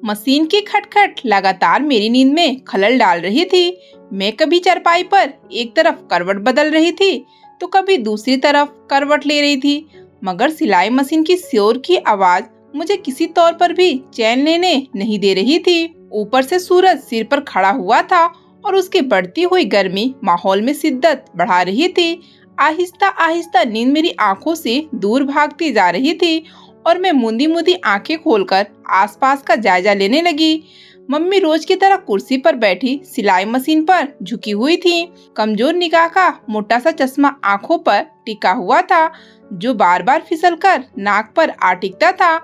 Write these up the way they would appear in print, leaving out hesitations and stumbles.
Machine की खटखट लगातार मेरी नींद में खलल डाल रही थी। मैं कभी चारपाई पर एक तरफ करवट बदल रही थी तो कभी दूसरी तरफ करवट ले रही थी, मगर सिलाई मशीन की शोर की आवाज मुझे किसी तौर पर भी चैन लेने नहीं दे रही थी। ऊपर से सूरज सिर पर खड़ा हुआ था और उसकी बढ़ती हुई गर्मी माहौल में शिद्दत बढ़ा रही थी। आहिस्ता आहिस्ता नींद मेरी आंखों से दूर भागती जा रही थी और मैं मुंदी मुंदी आंखें खोलकर आसपास का जायजा लेने लगी। मम्मी रोज की तरह कुर्सी पर बैठी सिलाई मशीन पर झुकी हुई थी। कमजोर निगाह का मोटा सा चश्मा आंखों पर टिका हुआ था जो बार बार फिसलकर नाक पर आ टिकता था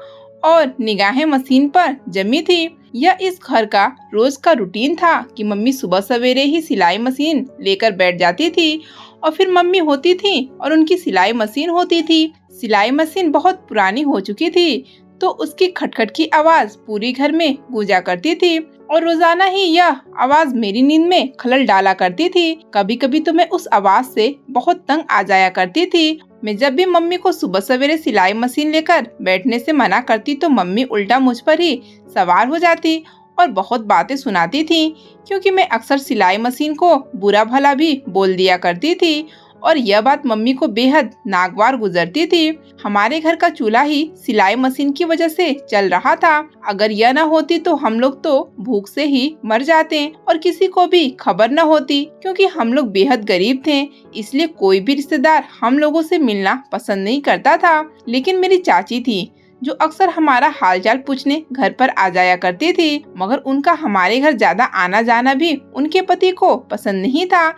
और निगाहें मशीन पर जमी थी। यह इस घर का रोज का रूटीन था कि मम्मी सुबह सवेरे ही सिलाई मशीन लेकर बैठ जाती थी और फिर मम्मी होती थी और उनकी सिलाई मशीन होती थी। सिलाई मशीन बहुत पुरानी हो चुकी थी तो उसकी खटखट की आवाज पूरी घर में गूंजा करती थी और रोजाना ही यह आवाज मेरी नींद में खलल डाला करती थी। कभी कभी तो मैं उस आवाज से बहुत तंग आ जाया करती थी। मैं जब भी मम्मी को सुबह सवेरे सिलाई मशीन लेकर बैठने से मना करती तो मम्मी उल्टा मुझ पर ही सवार हो जाती और बहुत बातें सुनाती थी, क्योंकि मैं अक्सर सिलाई मशीन को बुरा भला भी बोल दिया करती थी और यह बात मम्मी को बेहद नागवार गुजरती थी। हमारे घर का चूल्हा ही सिलाई मशीन की वजह से चल रहा था। अगर यह न होती तो हम लोग तो भूख से ही मर जाते और किसी को भी खबर न होती, क्योंकि हम लोग बेहद गरीब थे, इसलिए कोई भी रिश्तेदार हम लोगों से मिलना पसंद नहीं करता था। लेकिन मेरी चाची थी जो अक्सर हमारा हालचाल पूछने घर पर आ जाया करती थी, मगर उनका हमारे घर ज्यादा आना जाना भी उनके पति को पसंद नहीं था,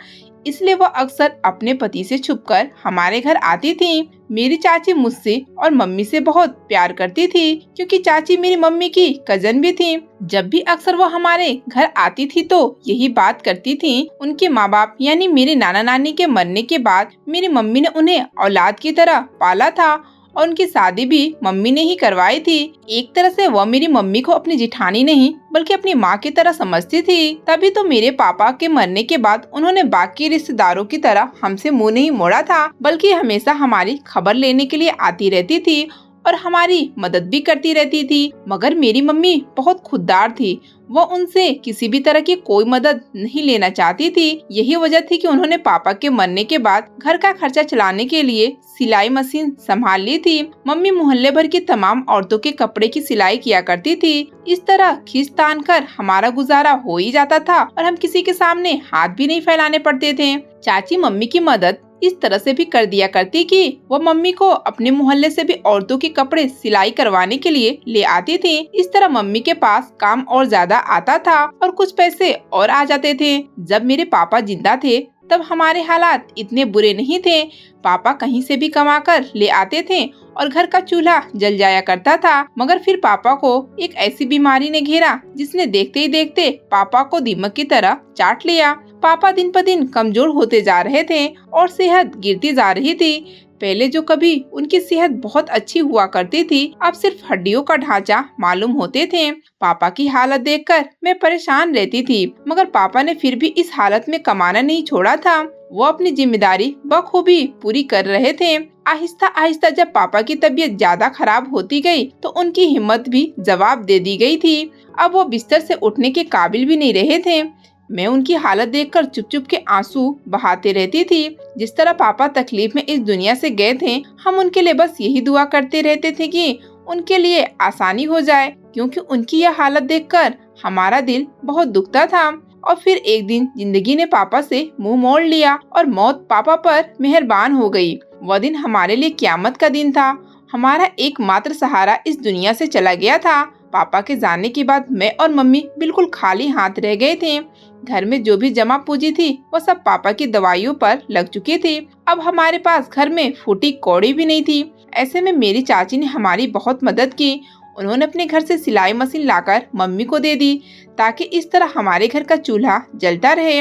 इसलिए वह अक्सर अपने पति से छुपकर हमारे घर आती थी। मेरी चाची मुझसे और मम्मी से बहुत प्यार करती थी, क्योंकि चाची मेरी मम्मी की कजन भी थी। जब भी अक्सर वो हमारे घर आती थी तो यही बात करती थी। उनके माँ बाप यानी मेरे नाना नानी के मरने के बाद मेरी मम्मी ने उन्हें औलाद की तरह पाला था और उनकी शादी भी मम्मी ने ही करवाई थी। एक तरह से वह मेरी मम्मी को अपनी जिठानी नहीं बल्कि अपनी माँ की तरह समझती थी। तभी तो मेरे पापा के मरने के बाद उन्होंने बाकी रिश्तेदारों की तरह हमसे मुंह नहीं मोड़ा था, बल्कि हमेशा हमारी खबर लेने के लिए आती रहती थी और हमारी मदद भी करती रहती थी। मगर मेरी मम्मी बहुत खुददार थी, वो उनसे किसी भी तरह की कोई मदद नहीं लेना चाहती थी। यही वजह थी कि उन्होंने पापा के मरने के बाद घर का खर्चा चलाने के लिए सिलाई मशीन संभाल ली थी। मम्मी मोहल्ले भर की तमाम औरतों के कपड़े की सिलाई किया करती थी। इस तरह खींच तान कर हमारा गुजारा हो ही जाता था और हम किसी के सामने हाथ भी नहीं फैलाने पड़ते थे। चाची मम्मी की मदद इस तरह से भी कर दिया करती कि वो मम्मी को अपने मोहल्ले से भी औरतों के कपड़े सिलाई करवाने के लिए ले आती थी। इस तरह मम्मी के पास काम और ज्यादा आता था और कुछ पैसे और आ जाते थे। जब मेरे पापा जिंदा थे तब हमारे हालात इतने बुरे नहीं थे। पापा कहीं से भी कमा कर ले आते थे और घर का चूल्हा जल जाया करता था। मगर फिर पापा को एक ऐसी बीमारी ने घेरा जिसने देखते ही देखते पापा को दीमक की तरह चाट लिया। पापा दिन पर दिन कमजोर होते जा रहे थे और सेहत गिरती जा रही थी। पहले जो कभी उनकी सेहत बहुत अच्छी हुआ करती थी, अब सिर्फ हड्डियों का ढांचा मालूम होते थे। पापा की हालत देखकर मैं परेशान रहती थी, मगर पापा ने फिर भी इस हालत में कमाना नहीं छोड़ा था। वो अपनी जिम्मेदारी बखूबी पूरी कर रहे थे। आहिस्ता आहिस्ता जब पापा की तबीयत ज्यादा खराब होती गई तो उनकी हिम्मत भी जवाब दे दी गई थी। अब वो बिस्तर से उठने के काबिल भी नहीं रहे थे। मैं उनकी हालत देखकर चुप चुप के आंसू बहाते रहती थी। जिस तरह पापा तकलीफ में इस दुनिया से गए थे, हम उनके लिए बस यही दुआ करते रहते थे कि उनके लिए आसानी हो जाए, क्योंकि उनकी यह हालत देखकर हमारा दिल बहुत दुखता था। और फिर एक दिन जिंदगी ने पापा से मुंह मोड़ लिया और मौत पापा पर मेहरबान हो गई। वह दिन हमारे लिए क़यामत का दिन था। हमारा एकमात्र सहारा इस दुनिया से चला गया था। पापा के जाने के बाद मैं और मम्मी बिल्कुल खाली हाथ रह गए थे। घर में जो भी जमा पूंजी थी वो सब पापा की दवाइयों पर लग चुकी थी। अब हमारे पास घर में फूटी कौड़ी भी नहीं थी। ऐसे में मेरी चाची ने हमारी बहुत मदद की। उन्होंने अपने घर से सिलाई मशीन लाकर मम्मी को दे दी ताकि इस तरह हमारे घर का चूल्हा जलता रहे।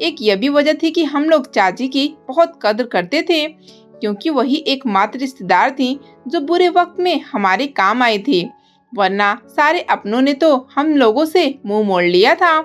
एक यह भी वजह थी कि हम लोग चाची की बहुत कदर करते थे, क्योंकि वही एकमात्र रिश्तेदार थी जो बुरे वक्त में हमारे काम आई थी, वरना सारे अपनों ने तो हम लोगों से मुंह मोड़ लिया था।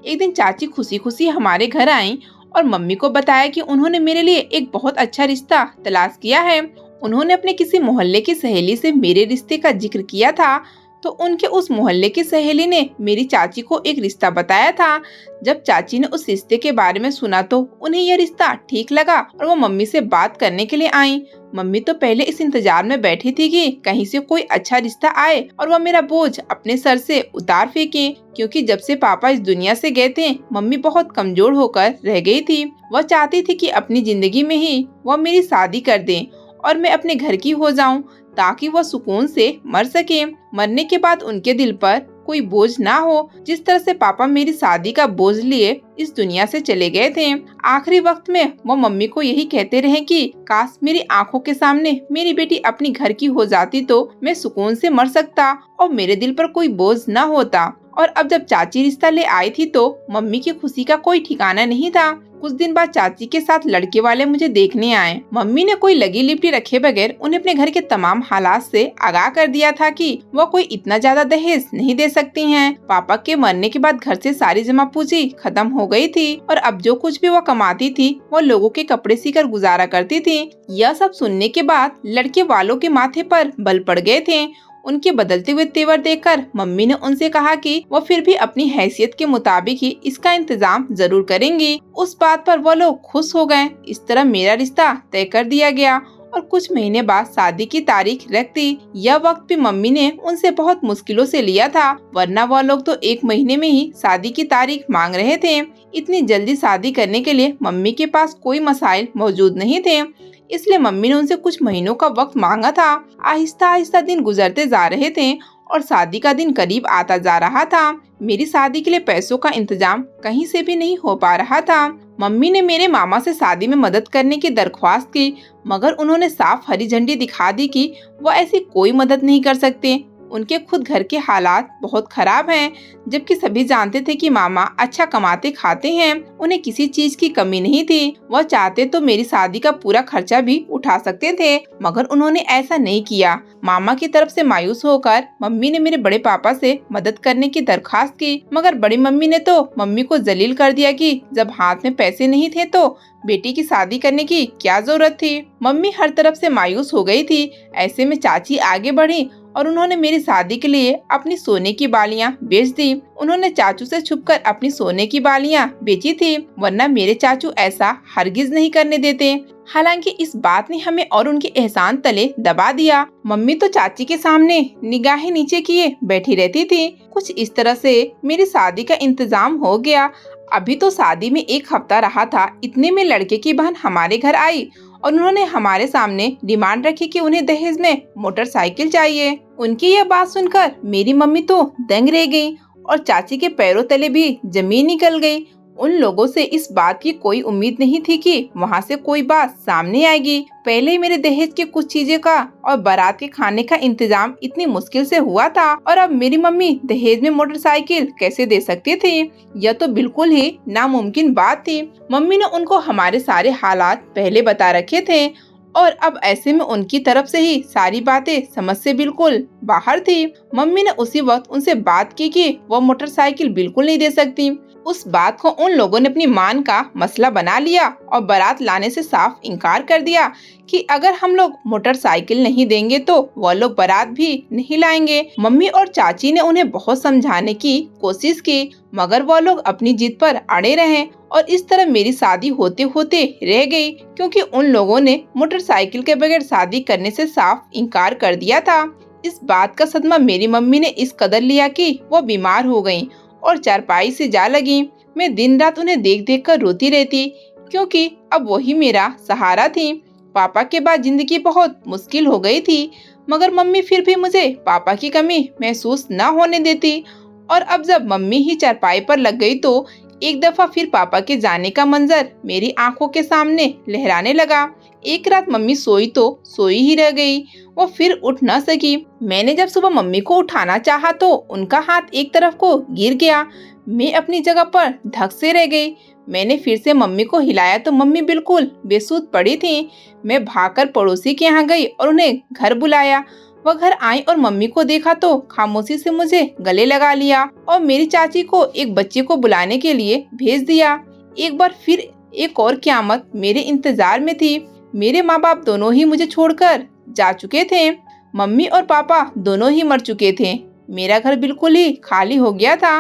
एक दिन चाची खुशी खुशी हमारे घर आईं और मम्मी को बताया कि उन्होंने मेरे लिए एक बहुत अच्छा रिश्ता तलाश किया है। उन्होंने अपने किसी मोहल्ले की सहेली से मेरे रिश्ते का जिक्र किया था, तो उनके उस मोहल्ले की सहेली ने मेरी चाची को एक रिश्ता बताया था। जब चाची ने उस रिश्ते के बारे में सुना तो उन्हें यह रिश्ता ठीक लगा और वो मम्मी से बात करने के लिए आई। मम्मी तो पहले इस इंतजार में बैठी थी कि कहीं से कोई अच्छा रिश्ता आए और वो मेरा बोझ अपने सर से उतार फेंके, क्योंकि जब से पापा इस दुनिया से गए थे मम्मी बहुत कमजोर होकर रह गई थी। वह चाहती थी कि अपनी जिंदगी में ही वह मेरी शादी कर दें और मैं अपने घर की हो जाऊं, ताकि वह सुकून से मर सके। मरने के बाद उनके दिल पर कोई बोझ ना हो, जिस तरह से पापा मेरी शादी का बोझ लिए इस दुनिया से चले गए थे। आखिरी वक्त में वो मम्मी को यही कहते रहे कि काश मेरी आंखों के सामने मेरी बेटी अपनी घर की हो जाती तो मैं सुकून से मर सकता और मेरे दिल पर कोई बोझ न होता। और अब जब चाची रिश्ता ले आई थी तो मम्मी की खुशी का कोई ठिकाना नहीं था। कुछ दिन बाद चाची के साथ लड़के वाले मुझे देखने आए। मम्मी ने कोई लगी लिपटी रखे बगैर उन्हें अपने घर के तमाम हालात से आगाह कर दिया था कि वह कोई इतना ज्यादा दहेज नहीं दे सकती हैं। पापा के मरने के बाद घर से सारी जमा पूंजी खत्म हो गई थी और अब जो कुछ भी वह कमाती थी वो लोगों के कपड़े सीकर गुजारा करती थी। यह सब सुनने के बाद लड़के वालों के माथे पर बल पड़ गए थे। उनके बदलते हुए तेवर देखकर मम्मी ने उनसे कहा कि वो फिर भी अपनी हैसियत के मुताबिक ही इसका इंतजाम जरूर करेंगी। उस बात पर वो लोग खुश हो गए। इस तरह मेरा रिश्ता तय कर दिया गया और कुछ महीने बाद शादी की तारीख रख दी। यह वक्त भी मम्मी ने उनसे बहुत मुश्किलों से लिया था, वरना वह लोग तो 1 महीने में ही शादी की तारीख मांग रहे थे। इतनी जल्दी शादी करने के लिए मम्मी के पास कोई मसाइल मौजूद नहीं थे, इसलिए मम्मी ने उनसे कुछ महीनों का वक्त मांगा था। आहिस्ता आहिस्ता दिन गुजरते जा रहे थे और शादी का दिन करीब आता जा रहा था। मेरी शादी के लिए पैसों का इंतजाम कहीं से भी नहीं हो पा रहा था। मम्मी ने मेरे मामा से शादी में मदद करने की दरख्वास्त की, मगर उन्होंने साफ हरी झंडी दिखा दी कि वो ऐसी कोई मदद नहीं कर सकते। उनके खुद घर के हालात बहुत खराब हैं, जबकि सभी जानते थे कि मामा अच्छा कमाते खाते हैं, उन्हें किसी चीज की कमी नहीं थी। वह चाहते तो मेरी शादी का पूरा खर्चा भी उठा सकते थे, मगर उन्होंने ऐसा नहीं किया। मामा की तरफ से मायूस होकर मम्मी ने मेरे बड़े पापा से मदद करने की दरखास्त की, मगर बड़ी मम्मी ने तो मम्मी को जलील कर दिया कि जब हाथ में पैसे नहीं थे तो बेटी की शादी करने की क्या जरूरत थी। मम्मी हर तरफ से मायूस हो गई थी। ऐसे में चाची आगे बढ़ी और उन्होंने मेरी शादी के लिए अपनी सोने की बालियां बेच दी। उन्होंने चाचू से छुपकर अपनी सोने की बालियां बेची थी, वरना मेरे चाचू ऐसा हरगिज नहीं करने देते। हालांकि इस बात ने हमें और उनके एहसान तले दबा दिया। मम्मी तो चाची के सामने निगाहें नीचे किए बैठी रहती थी। कुछ इस तरह से मेरी शादी का इंतजाम हो गया। अभी तो शादी में 1 हफ्ता रहा था, इतने में लड़के की बहन हमारे घर आई और उन्होंने हमारे सामने डिमांड रखी कि उन्हें दहेज में मोटरसाइकिल चाहिए। उनकी यह बात सुनकर मेरी मम्मी तो दंग रह गई और चाची के पैरों तले भी जमीन निकल गई। उन लोगों से इस बात की कोई उम्मीद नहीं थी कि वहाँ से कोई बात सामने आएगी। पहले ही मेरे दहेज के कुछ चीजें का और बारात के खाने का इंतजाम इतनी मुश्किल से हुआ था, और अब मेरी मम्मी दहेज में मोटरसाइकिल कैसे दे सकती थी? यह तो बिल्कुल ही नामुमकिन बात थी। मम्मी ने उनको हमारे सारे हालात पहले बता रखे थे और अब ऐसे में उनकी तरफ से ही सारी बातें समझ से बिल्कुल बाहर थी। मम्मी ने उसी वक्त उनसे बात की कि वो मोटरसाइकिल बिल्कुल नहीं दे सकती। उस बात को उन लोगों ने अपनी मान का मसला बना लिया और बारात लाने से साफ इनकार कर दिया कि अगर हम लोग मोटरसाइकिल नहीं देंगे तो वो लोग बारात भी नहीं लाएंगे। मम्मी और चाची ने उन्हें बहुत समझाने की कोशिश की, मगर वो लोग अपनी जिद पर अड़े रहे और इस तरह मेरी शादी होते होते रह गई, क्योंकि उन लोगों ने मोटरसाइकिल के बगैर शादी करने से साफ इनकार कर दिया था। इस बात का सदमा मेरी मम्मी ने इस कदर लिया कि वो बीमार हो गयी और चारपाई से जा लगी। मैं दिन रात उन्हें देख देख कर रोती रहती, क्योंकि अब वही मेरा सहारा थी। पापा के बाद जिंदगी बहुत मुश्किल हो गई थी, मगर मम्मी फिर भी मुझे पापा की कमी महसूस न होने देती। और अब जब मम्मी ही चारपाई पर लग गई तो एक दफा फिर पापा के जाने का मंजर मेरी आंखों के सामने लहराने लगा। एक रात मम्मी सोई तो सोई ही रह गई, वो फिर उठ न सकी। मैंने जब सुबह मम्मी को उठाना चाहा तो उनका हाथ एक तरफ को गिर गया। मैं अपनी जगह पर धक से रह गई। मैंने फिर से मम्मी को हिलाया तो मम्मी बिल्कुल बेसुध पड़ी थी। मैं भागकर पड़ोसी के यहाँ गई और उन्हें घर बुलाया। वह घर आई और मम्मी को देखा तो खामोशी से मुझे गले लगा लिया और मेरी चाची को एक बच्चे को बुलाने के लिए भेज दिया। एक बार फिर एक और क़यामत मेरे इंतजार में थी। मेरे माँ बाप दोनों ही मुझे छोड़कर जा चुके थे। मम्मी और पापा दोनों ही मर चुके थे। मेरा घर बिल्कुल ही खाली हो गया था।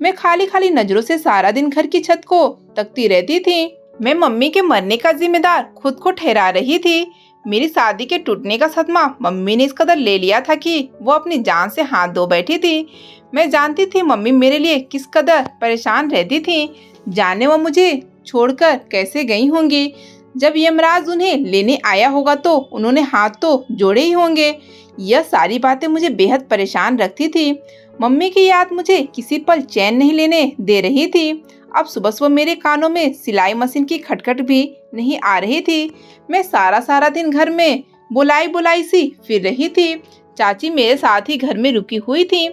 मैं खाली खाली नजरों से सारा दिन घर की छत को तकती रहती थी। मैं मम्मी के मरने का जिम्मेदार खुद को ठहरा रही थी। मेरी शादी के टूटने का सदमा मम्मी ने इस कदर ले लिया था कि वो अपनी जान से हाथ धो बैठी थी। मैं जानती थी मम्मी मेरे लिए किस कदर परेशान रहती थी। जाने वो मुझे छोड़कर कैसे गई होंगी। जब यमराज उन्हें लेने आया होगा तो उन्होंने हाथ तो जोड़े ही होंगे। यह सारी बातें मुझे बेहद परेशान रखती थी। मम्मी की याद मुझे किसी पल चैन नहीं लेने दे रही थी। अब सुबह सुबह मेरे कानों में सिलाई मशीन की खटखट भी नहीं आ रही थी। मैं सारा दिन घर में बुलाई बुलाई सी फिर रही थी। चाची मेरे साथ ही घर में रुकी हुई थी।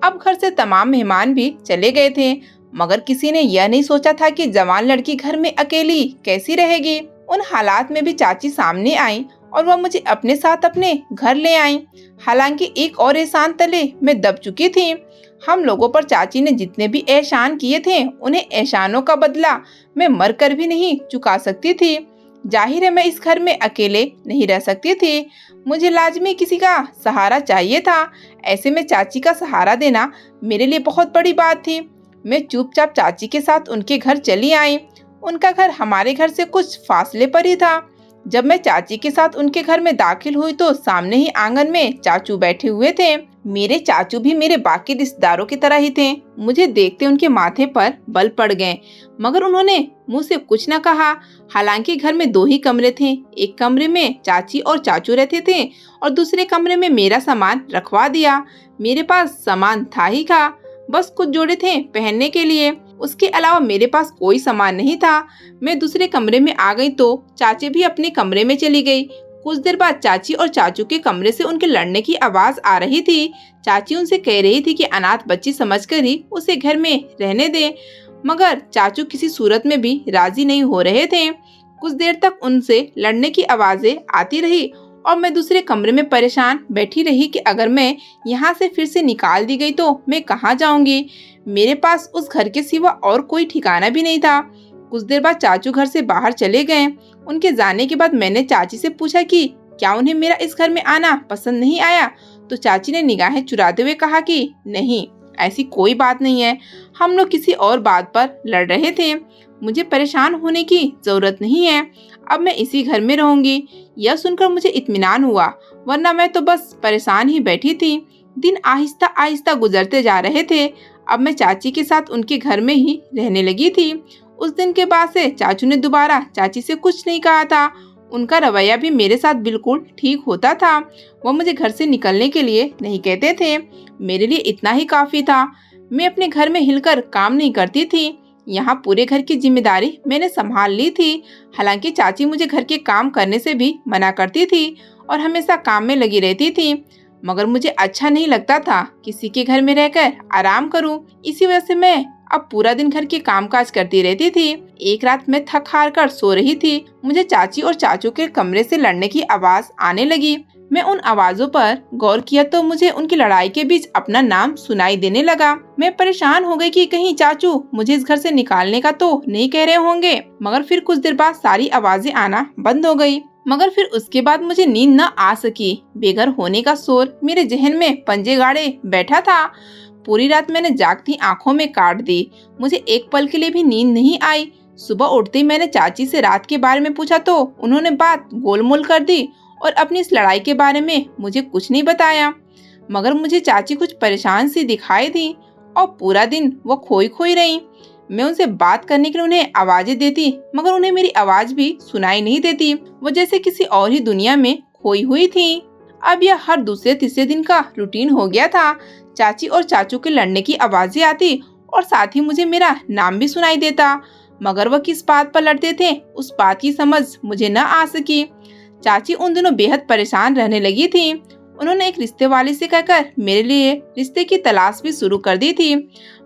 अब घर से तमाम मेहमान भी चले गए थे, मगर किसी ने यह नहीं सोचा था कि जवान लड़की घर में अकेली कैसी रहेगी। उन हालात में भी चाची सामने आई और वह मुझे अपने साथ अपने घर ले आई। हालांकि एक और एहसान तले मैं दब चुकी थी। हम लोगों पर चाची ने जितने भी एहसान किए थे, उन्हें एहसानों का बदला मैं मरकर भी नहीं चुका सकती थी। जाहिर है मैं इस घर में अकेले नहीं रह सकती थी। मुझे लाजमी किसी का सहारा चाहिए था। ऐसे में चाची का सहारा देना मेरे लिए बहुत बड़ी बात थी। मैं चुपचाप चाची के साथ उनके घर चली आई। उनका घर हमारे घर से कुछ फासले पर ही था। जब मैं चाची के साथ उनके घर में दाखिल हुई तो सामने ही आंगन में चाचू बैठे हुए थे। मेरे चाचू भी मेरे बाकी रिश्तेदारों की तरह ही थे। मुझे देखते उनके माथे पर बल पड़ गए, मगर उन्होंने मुंह से कुछ न कहा। हालांकि घर में 2 ही कमरे थे। एक कमरे में चाची और चाचू रहते थे और दूसरे कमरे में मेरा सामान रखवा दिया। मेरे पास सामान था ही का, बस कुछ जोड़े थे पहनने के लिए। उसके अलावा मेरे पास कोई सामान नहीं था। मैं दूसरे कमरे में आ गई तो चाची भी अपने कमरे में चली गई। कुछ देर बाद चाची और चाचू के कमरे से उनके लड़ने की आवाज आ रही थी। चाची उनसे कह रही थी कि अनाथ बच्ची समझकर ही उसे घर में रहने दे, मगर चाचू किसी सूरत में भी राजी नहीं हो रहे थे। कुछ देर तक उनसे लड़ने की आवाजें आती रही और मैं दूसरे कमरे में परेशान बैठी रही कि अगर मैं यहाँ से फिर से निकाल दी गई तो मैं कहाँ जाऊंगी। मेरे पास उस घर के सिवा और कोई ठिकाना भी नहीं था। कुछ देर बाद चाचू घर से बाहर चले गए। उनके जाने के बाद मैंने चाची से पूछा कि क्या उन्हें मेरा इस घर में आना पसंद नहीं आया, तो चाची ने निगाहें चुराते हुए कहा कि नहीं, ऐसी कोई बात नहीं है। हम लोग किसी और बात पर लड़ रहे थे। मुझे परेशान होने की जरूरत नहीं है। अब मैं इसी घर में रहूंगी। यह सुनकर मुझे इत्मीनान हुआ, वरना मैं तो बस परेशान ही बैठी थी। दिन आहिस्ता आहिस्ता गुजरते जा रहे थे। अब मैं चाची के साथ उनके घर में ही रहने लगी थी। उस दिन के बाद से चाचू ने दोबारा चाची से कुछ नहीं कहा था। उनका रवैया भी मेरे साथ बिल्कुल ठीक होता था। वह मुझे घर से निकलने के लिए नहीं कहते थे। मेरे लिए इतना ही काफी था। मैं अपने घर में हिलकर काम नहीं करती थी। यहाँ पूरे घर की जिम्मेदारी मैंने संभाल ली थी। हालांकि चाची मुझे घर के काम करने से भी मना करती थी और हमेशा काम में लगी रहती थी, मगर मुझे अच्छा नहीं लगता था किसी के घर में रहकर आराम करूं। इसी वजह से मैं अब पूरा दिन घर के कामकाज करती रहती थी। एक रात मैं थक हार कर सो रही थी। मुझे चाची और चाचू के कमरे से लड़ने की आवाज आने लगी। मैं उन आवाजों पर गौर किया तो मुझे उनकी लड़ाई के बीच अपना नाम सुनाई देने लगा। मैं परेशान हो गई कि कहीं चाचू मुझे इस घर से निकालने का तो नहीं कह रहे होंगे। मगर फिर कुछ देर बाद सारी आवाजें आना बंद हो गई। मगर फिर उसके बाद मुझे नींद न आ सकी। बेघर होने का शोर मेरे जहन में पंजे गाड़े बैठा था। पूरी रात मैंने जागती आंखों में काट दी। मुझे एक पल के लिए भी नींद नहीं आई। सुबह उठते ही मैंने चाची से रात के बारे में पूछा तो उन्होंने बात गोलमोल कर दी और अपनी इस लड़ाई के बारे में मुझे कुछ नहीं बताया। मगर मुझे चाची कुछ परेशान सी दिखाई दी और पूरा दिन वो खोई खोई रही। मैं उनसे बात करने के लिए उन्हें आवाजें देती, मगर उन्हें मेरी आवाज भी सुनाई नहीं देती। वो जैसे किसी और ही दुनिया में खोई हुई थी। अब यह हर दूसरे तीसरे दिन का रूटीन हो गया था। चाची और चाचू के लड़ने की आवाजें आती और साथ ही मुझे मेरा नाम भी सुनाई देता, मगर वह किस बात पर लड़ते थे उस बात की समझ मुझे न आ सकी। चाची उन दिनों बेहद परेशान रहने लगी थी। उन्होंने एक रिश्ते वाले से कहकर मेरे लिए रिश्ते की तलाश भी शुरू कर दी थी,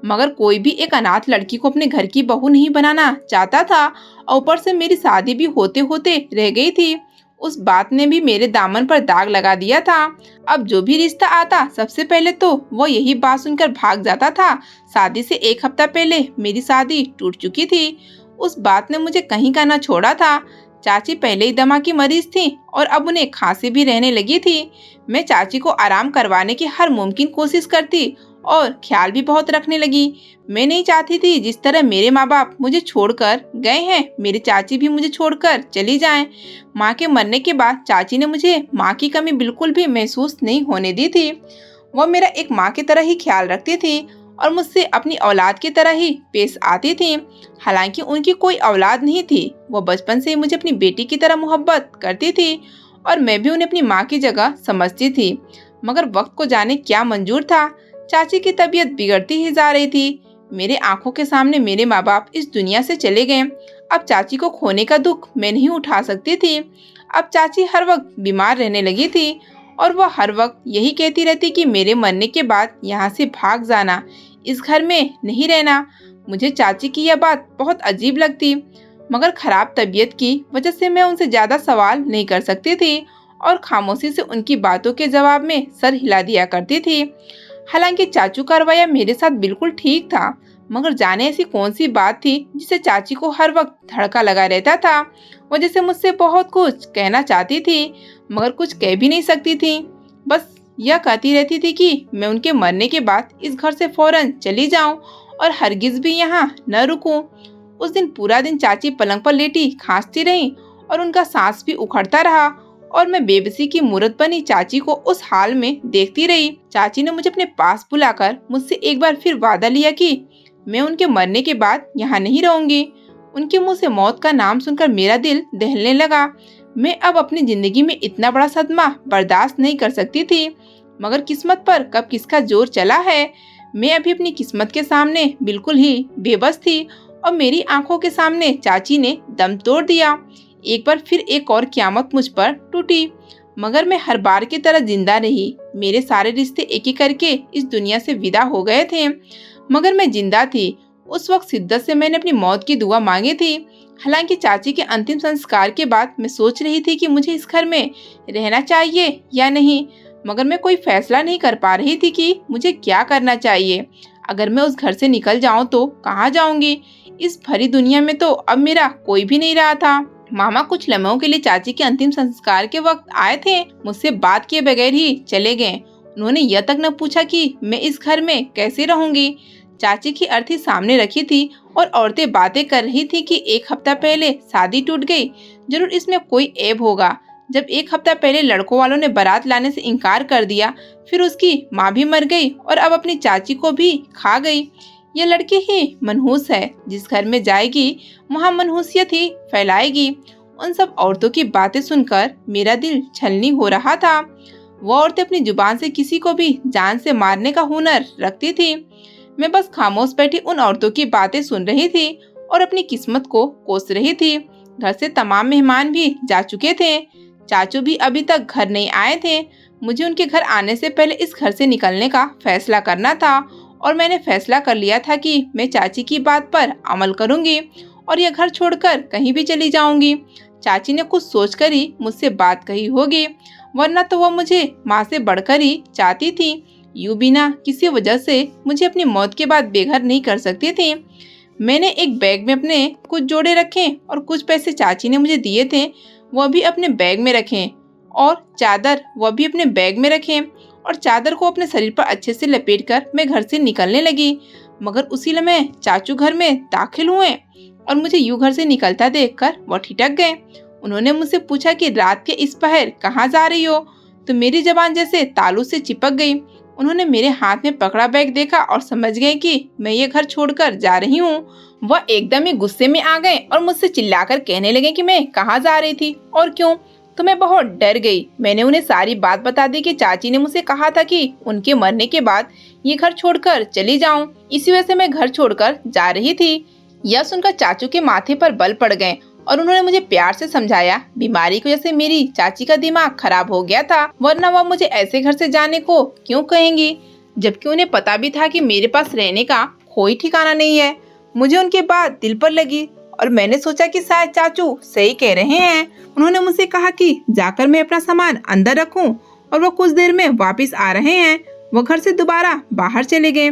मगर कोई भी एक अनाथ लड़की को अपने घर की बहू नहीं बनाना चाहता था और ऊपर से मेरी शादी भी होते होते रह गई थी। उस बात ने भी मेरे दामन पर दाग लगा दिया था। अब जो भी रिश्ता आता सबसे पहले तो वो यही बात सुनकर भाग जाता था। शादी से 1 हफ्ता पहले मेरी शादी टूट चुकी थी। उस बात ने मुझे कहीं का न छोड़ा था। चाची पहले ही दमा की मरीज थी और अब उन्हें खांसी भी रहने लगी थी। मैं चाची को आराम करवाने की हर मुमकिन कोशिश करती और ख्याल भी बहुत रखने लगी। मैं नहीं चाहती थी जिस तरह मेरे माँ बाप मुझे छोड़कर गए हैं, मेरी चाची भी मुझे छोड़कर चली जाएं। माँ के मरने के बाद चाची ने मुझे माँ की कमी बिल्कुल भी महसूस नहीं होने दी थी। वह मेरा एक माँ की तरह ही ख्याल रखती थी और मुझसे अपनी औलाद की तरह ही पेश आती थी। हालांकि उनकी कोई औलाद नहीं थी, वो बचपन से ही मुझे अपनी बेटी की तरह मोहब्बत करती थी और मैं भी उन्हें अपनी माँ की जगह समझती थी। मगर वक्त को जाने क्या मंजूर था, चाची की तबीयत बिगड़ती ही जा रही थी। मेरे आंखों के सामने मेरे माँ बाप इस दुनिया से चले गए। अब चाची को खोने का दुख मैं नहीं उठा सकती थी। अब चाची हर वक्त बीमार रहने लगी थी और वह हर वक्त यही कहती रहती कि मेरे मरने के बाद यहाँ से भाग जाना, इस घर में नहीं रहना। मुझे चाची की यह बात बहुत अजीब लगती, मगर खराब तबीयत की वजह से मैं उनसे ज्यादा सवाल नहीं कर सकती थी और खामोशी से उनकी बातों के जवाब में सर हिला दिया करती थी। हालांकि चाचू का रवैया मेरे साथ बिल्कुल ठीक था, मगर जाने ऐसी कौन सी बात थी जिसे चाची को हर वक्त धड़का लगा रहता था। वो जैसे मुझसे बहुत कुछ कहना चाहती थी मगर कुछ कह भी नहीं सकती थी। बस यह कहती रहती थी कि मैं उनके मरने के बाद इस घर से फौरन चली जाऊं और हरगिज भी यहाँ न रुकूं। उस दिन पूरा दिन चाची पलंग पर लेटी खांसती रही और उनका सांस भी उखड़ता रहा और मैं बेबसी की मूरत बनी चाची को उस हाल में देखती रही। चाची ने मुझे अपने पास बुलाकर मुझसे एक बार फिर वादा लिया कि मैं उनके मरने के बाद यहाँ नहीं रहूंगी। उनके मुंह से मौत का नाम सुनकर मेरा दिल दहलने लगा। मैं अब अपनी जिंदगी में इतना बड़ा सदमा बर्दाश्त नहीं कर सकती थी, मगर किस्मत पर कब किसका जोर चला है। मैं अभी अपनी किस्मत के सामने बिल्कुल ही बेबस थी और मेरी आंखों के सामने चाची ने दम तोड़ दिया। एक बार फिर एक और क़यामत मुझ पर टूटी, मगर मैं हर बार की तरह जिंदा रही। मेरे सारे रिश्ते एक एक करके इस दुनिया से विदा हो गए थे, मगर मैं जिंदा थी। उस वक्त शिद्दत से मैंने अपनी मौत की दुआ मांगी थी। हालांकि चाची के अंतिम संस्कार के बाद मैं सोच रही थी कि मुझे इस घर में रहना चाहिए या नहीं, मगर मैं कोई फैसला नहीं कर पा रही थी कि मुझे क्या करना चाहिए। अगर मैं उस घर से निकल जाऊं तो कहाँ जाऊंगी? इस भरी दुनिया में तो अब मेरा कोई भी नहीं रहा था। मामा कुछ लम्हों के लिए चाची के अंतिम संस्कार के वक्त आए थे, मुझसे बात किए बगैर ही चले गए। उन्होंने यह तक न पूछा कि मैं इस घर में कैसे रहूंगी। चाची की अर्थी सामने रखी थी और औरतें बातें कर रही थी कि एक हफ्ता पहले शादी टूट गई, जरूर इसमें कोई ऐब होगा। जब एक हफ्ता पहले लड़कों वालों ने बारात लाने से इनकार कर दिया, फिर उसकी माँ भी मर गई और अब अपनी चाची को भी खा गई। यह लड़की ही मनहूस है, जिस घर में जाएगी वहाँ मनहूसियत ही फैलाएगी। उन सब औरतों की बातें सुनकर मेरा दिल छलनी हो रहा था। वो औरतें अपनी जुबान से किसी को भी जान से मारने का हुनर रखती थी। मैं बस खामोश बैठी उन औरतों की बातें सुन रही थी और अपनी किस्मत को कोस रही थी। घर से तमाम मेहमान भी जा चुके थे, चाचू भी अभी तक घर नहीं आए थे। मुझे उनके घर आने से पहले इस घर से निकलने का फैसला करना था और मैंने फैसला कर लिया था कि मैं चाची की बात पर अमल करूंगी और यह घर छोड़कर कहीं भी चली जाऊंगी। चाची ने कुछ सोचकर ही मुझसे बात कही होगी, वरना तो वह मुझे माँ से बढ़कर ही चाहती थी। यूं बिना किसी वजह से मुझे अपनी मौत के बाद बेघर नहीं कर सकती थी। मैंने एक बैग में अपने कुछ जोड़े रखे और कुछ पैसे चाची ने मुझे दिए थे वह भी अपने बैग में रखें और चादर वह भी अपने बैग में रखें और चादर को अपने शरीर पर अच्छे से लपेटकर मैं घर से निकलने लगी। मगर उसी लम्हे चाचू घर में दाखिल हुए और मुझे यूं घर से निकलता देखकर वह ठिठक गए। उन्होंने मुझसे पूछा कि रात के इस पहर कहाँ जा रही हो? तो मेरी जबान जैसे तालू से चिपक गई। उन्होंने मेरे हाथ में पकड़ा बैग देखा और समझ गए कि मैं ये घर छोड़कर जा रही हूँ। वह एकदम ही गुस्से में आ गए और मुझसे चिल्लाकर कहने लगे कि मैं कहाँ जा रही थी और क्यों। तो मैं बहुत डर गई। मैंने उन्हें सारी बात बता दी कि चाची ने मुझसे कहा था कि उनके मरने के बाद ये घर छोड़कर चली जाऊं, इसी वजह से मैं घर छोड़कर जा रही थी। यह सुनकर चाचू के माथे पर बल पड़ गए और उन्होंने मुझे प्यार से समझाया, बीमारी की वजह से मेरी चाची का दिमाग खराब हो गया था, वरना वह मुझे ऐसे घर से जाने को क्यों कहेंगी, जबकि उन्हें पता भी था कि मेरे पास रहने का कोई ठिकाना नहीं है। मुझे उनके बात दिल पर लगी और मैंने सोचा कि शायद चाचू सही कह रहे हैं। उन्होंने मुझसे कहा कि जाकर मैं अपना सामान अंदर रखूं और वो कुछ देर में वापस आ रहे हैं। वो घर से दोबारा बाहर चले गए।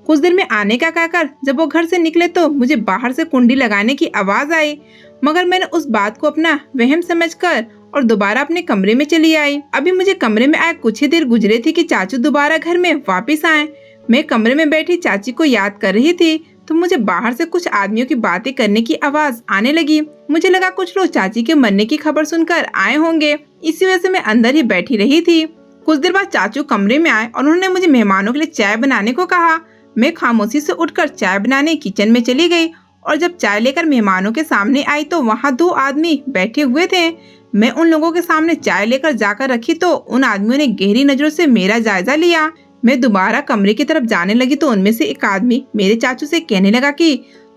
कुछ देर में आने का कहकर जब वो घर से निकले तो मुझे बाहर से कुंडी लगाने की आवाज आई, मगर मैंने उस बात को अपना वहम समझकर और दोबारा अपने कमरे में चली आई। अभी मुझे कमरे में आए कुछ ही देर गुजरे थी कि चाचू दोबारा घर में वापस आए। मैं कमरे में बैठी चाची को याद कर रही थी तो मुझे बाहर से कुछ आदमियों की बातें करने की आवाज आने लगी। मुझे लगा कुछ लोग चाची के मरने की खबर सुनकर आए होंगे, इसी वजह से मैं अंदर ही बैठी रही थी। कुछ देर बाद चाचू कमरे में आए और उन्होंने मुझे मेहमानों के लिए चाय बनाने को कहा। मैं खामोशी से उठकर चाय बनाने किचन में चली गई और जब चाय लेकर मेहमानों के सामने आई तो वहाँ 2 आदमी बैठे हुए थे। मैं उन लोगों के सामने चाय लेकर जाकर रखी तो उन आदमियों ने गहरी नजरों से मेरा जायजा लिया। मैं दोबारा कमरे की तरफ जाने लगी तो उनमें से एक आदमी मेरे चाचू से कहने लगा कि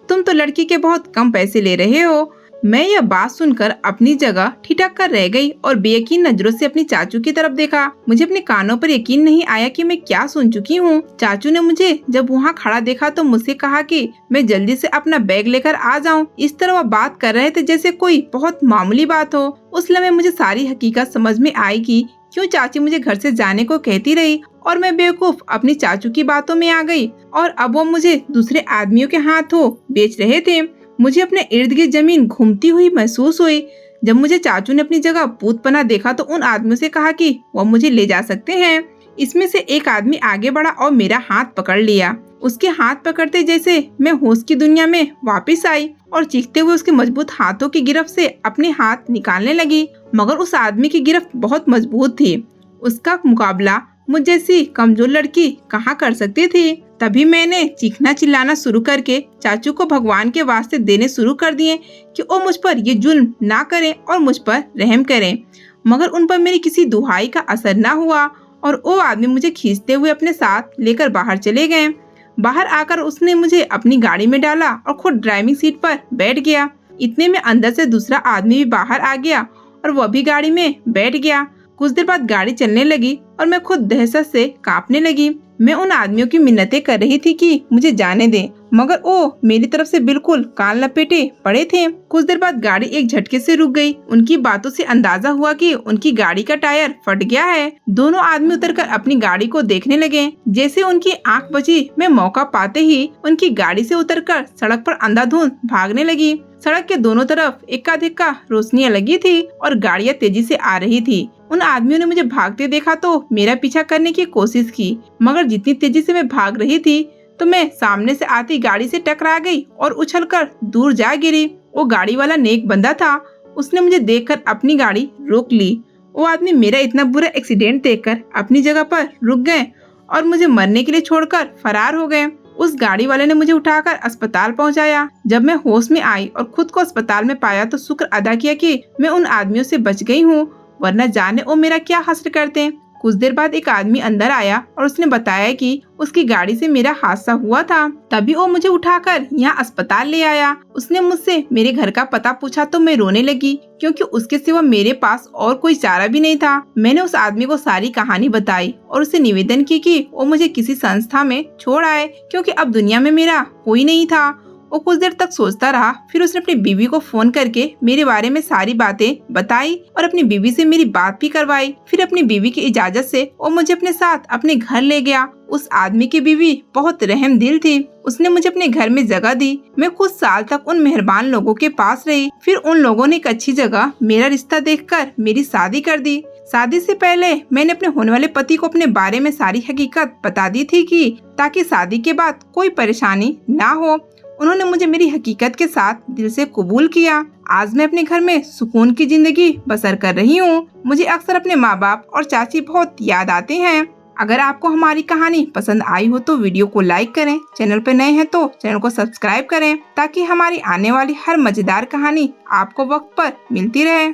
तुम तो लड़की के बहुत कम पैसे ले रहे हो। मैं यह बात सुनकर अपनी जगह ठिठक कर रह गई और बेयकीन नजरों से अपनी चाचू की तरफ देखा। मुझे अपने कानों पर यकीन नहीं आया कि मैं क्या सुन चुकी हूँ। चाचू ने मुझे जब वहाँ खड़ा देखा तो मुझसे कहा कि मैं जल्दी से अपना बैग लेकर आ जाऊँ। इस तरह वह बात कर रहे थे जैसे कोई बहुत मामूली बात हो। उस लम्हे मुझे सारी हकीकत समझ में आई कि क्यों चाची मुझे घर से जाने को कहती रही और मैं बेवकूफ अपनी चाचू की बातों में आ गई और अब वो मुझे दूसरे आदमियों के हाथों बेच रहे थे। मुझे अपने इर्द गिर्द जमीन घूमती हुई महसूस हुई। जब मुझे चाचू ने अपनी जगह पूतपना देखा तो उन आदमियों से कहा कि वह मुझे ले जा सकते हैं। इसमें से एक आदमी आगे बढ़ा और मेरा हाथ पकड़ लिया। उसके हाथ पकड़ते जैसे मैं होश की दुनिया में वापस आई और चीखते हुए उसके मजबूत हाथों की गिरफ्त से अपने हाथ निकालने लगी, मगर उस आदमी की गिरफ्त बहुत मजबूत थी। उसका मुकाबला मुझ जैसी कमजोर लड़की कहाँ कर सकती थी। तभी मैंने चीखना चिल्लाना शुरू करके चाचू को भगवान के वास्ते देने शुरू कर दिए कि वो मुझ पर ये जुल्म ना करें और मुझ पर रहम करें, मगर उन पर मेरी किसी दुहाई का असर ना हुआ और वो आदमी मुझे खींचते हुए अपने साथ लेकर बाहर चले गए। बाहर आकर उसने मुझे अपनी गाड़ी में डाला और खुद ड्राइविंग सीट पर बैठ गया। इतने में अंदर से दूसरा आदमी भी बाहर आ गया और वह भी गाड़ी में बैठ गया। कुछ देर बाद गाड़ी चलने लगी और मैं खुद दहशत से कांपने लगी। मैं उन आदमियों की मिन्नतें कर रही थी कि मुझे जाने दें, मगर वो मेरी तरफ से बिल्कुल कान लपेटे पड़े थे। कुछ देर बाद गाड़ी एक झटके से रुक गई। उनकी बातों से अंदाजा हुआ कि उनकी गाड़ी का टायर फट गया है। दोनों आदमी उतरकर अपनी गाड़ी को देखने लगे। जैसे उनकी आंख बची, मैं मौका पाते ही उनकी गाड़ी से उतरकर सड़क पर अंधाधुंध भागने लगी। सड़क के दोनों तरफ इक्का दिक्का रोशनियां लगी थी और गाड़ियां तेजी से आ रही थी। उन आदमियों ने मुझे भागते देखा तो मेरा पीछा करने की कोशिश की, मगर जितनी तेजी से मैं भाग रही थी तो मैं सामने से आती गाड़ी से टकरा गई और उछलकर दूर जा गिरी। वो गाड़ी वाला नेक बंदा था। उसने मुझे देखकर अपनी गाड़ी रोक ली। वो आदमी मेरा इतना बुरा एक्सीडेंट देखकर अपनी जगह पर रुक गए और मुझे मरने के लिए छोड़कर फरार हो गए। उस गाड़ी वाले ने मुझे उठाकर अस्पताल पहुंचाया। जब मैं होश में आई और खुद को अस्पताल में पाया तो शुक्र अदा किया कि मैं उन आदमियों से बच गई हूँ, वरना जाने वो मेरा क्या हश्र करते। कुछ देर बाद एक आदमी अंदर आया और उसने बताया कि उसकी गाड़ी से मेरा हादसा हुआ था। तभी वो मुझे उठाकर यहाँ अस्पताल ले आया। उसने मुझसे मेरे घर का पता पूछा तो मैं रोने लगी, क्योंकि उसके सिवा मेरे पास और कोई चारा भी नहीं था। मैंने उस आदमी को सारी कहानी बताई और उसे निवेदन की कि वो मुझे किसी संस्था में छोड़ आए, क्योंकि अब दुनिया में मेरा कोई नहीं था। वो कुछ देर तक सोचता रहा, फिर उसने अपनी बीवी को फोन करके मेरे बारे में सारी बातें बताई और अपनी बीवी से मेरी बात भी करवाई। फिर अपनी बीवी की इजाजत से वो मुझे अपने साथ अपने घर ले गया। उस आदमी की बीवी बहुत रहम दिल थी। उसने मुझे अपने घर में जगह दी। मैं कुछ साल तक उन मेहरबान लोगों के पास रही। फिर उन लोगों ने एक अच्छी जगह मेरा रिश्ता देखकर मेरी शादी कर दी। शादी से पहले मैंने अपने होने वाले पति को अपने बारे में सारी हकीकत बता दी थी कि ताकि शादी के बाद कोई परेशानी ना हो। उन्होंने मुझे मेरी हकीकत के साथ दिल से कबूल किया। आज मैं अपने घर में सुकून की जिंदगी बसर कर रही हूँ। मुझे अक्सर अपने माँ बाप और चाची बहुत याद आते हैं। अगर आपको हमारी कहानी पसंद आई हो तो वीडियो को लाइक करें। चैनल पर नए हैं तो चैनल को सब्सक्राइब करें, ताकि हमारी आने वाली हर मजेदार कहानी आपको वक्त पर मिलती रहे।